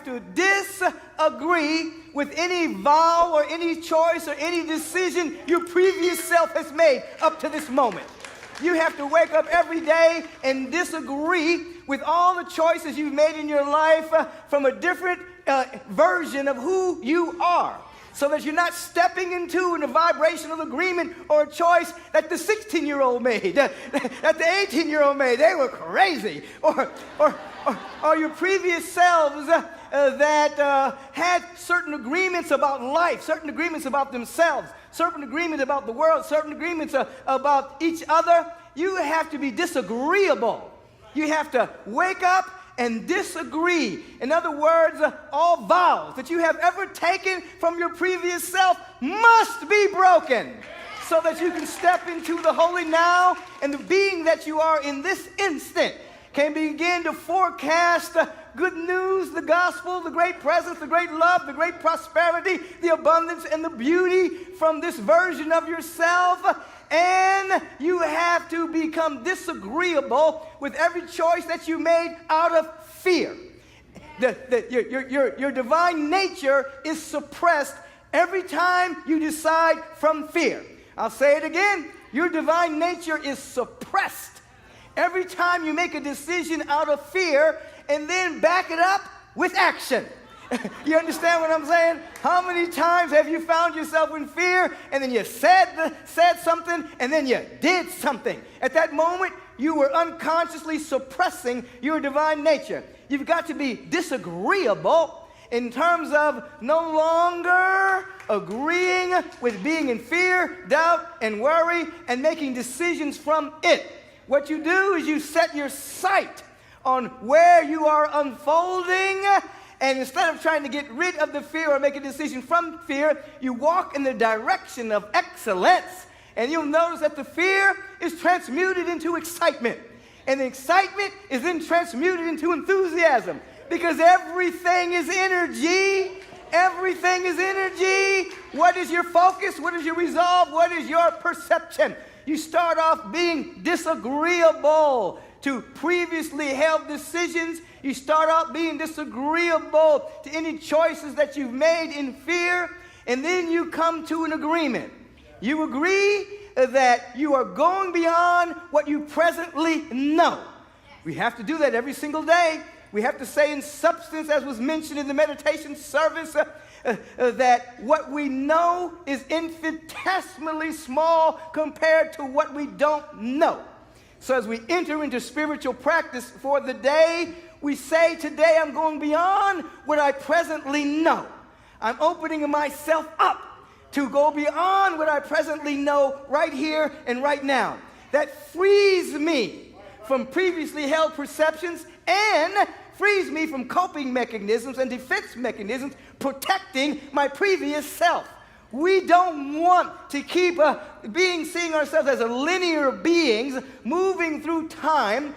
have to disagree with any vow or any choice or any decision your previous self has made up to this moment. You have to wake up every day and disagree with all the choices you've made in your life from a different version of who you are, so that you're not stepping into a vibrational agreement or a choice that the 16-year-old made, that the 18-year-old made. They were crazy. Or your previous selves that had certain agreements about life, certain agreements about themselves, certain agreements about the world, certain agreements about each other. You have to be disagreeable. You have to wake up and disagree. In other words, all vows that you have ever taken from your previous self must be broken, so that you can step into the holy now, and the being that you are in this instant can begin to forecast the good news, the gospel, the great presence, the great love, the great prosperity, the abundance, and the beauty from this version of yourself. And you have to become disagreeable with every choice that you made out of fear. Your divine nature is suppressed every time you decide from fear. I'll say it again. Your divine nature is suppressed every time you make a decision out of fear and then back it up with action. You understand what I'm saying? How many times have you found yourself in fear and then you said something and then you did something? At that moment, you were unconsciously suppressing your divine nature. You've got to be disagreeable in terms of no longer agreeing with being in fear, doubt, and worry, and making decisions from it. What you do is you set your sight on where you are unfolding, and instead of trying to get rid of the fear or make a decision from fear, you walk in the direction of excellence. And you'll notice that the fear is transmuted into excitement. And the excitement is then transmuted into enthusiasm. Because everything is energy. Everything is energy. What is your focus? What is your resolve? What is your perception? You start off being disagreeable to previously held decisions. You start out being disagreeable to any choices that you've made in fear, and then you come to an agreement. You agree that you are going beyond what you presently know. We have to do that every single day. We have to say in substance, as was mentioned in the meditation service, that what we know is infinitesimally small compared to what we don't know. So as we enter into spiritual practice for the day, we say, today I'm going beyond what I presently know. I'm opening myself up to go beyond what I presently know right here and right now. That frees me from previously held perceptions and frees me from coping mechanisms and defense mechanisms protecting my previous self. We don't want to keep seeing ourselves as a linear beings moving through time,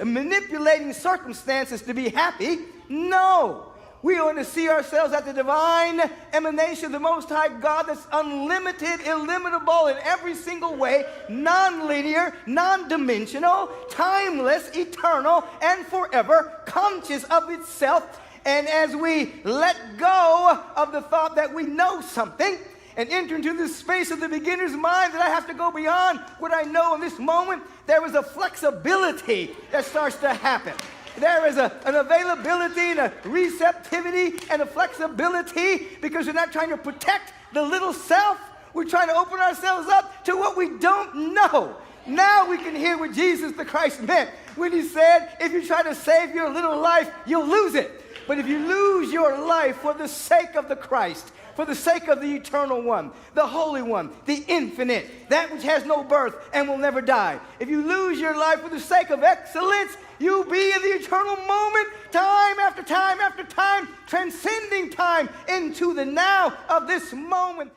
manipulating circumstances to be happy. No. We want to see ourselves as the divine emanation of the Most High God that's unlimited, illimitable in every single way, non-linear, non-dimensional, timeless, eternal, and forever, conscious of itself. And as we let go of the thought that we know something and enter into this space of the beginner's mind that I have to go beyond what I know in this moment, there is a flexibility that starts to happen. There is an availability and a receptivity and a flexibility, because we're not trying to protect the little self. We're trying to open ourselves up to what we don't know. Now we can hear what Jesus the Christ meant when he said, if you try to save your little life, you'll lose it. But if you lose your life for the sake of the Christ, for the sake of the eternal one, the holy one, the infinite, that which has no birth and will never die, if you lose your life for the sake of excellence, you'll be in the eternal moment, time after time after time, transcending time into the now of this moment.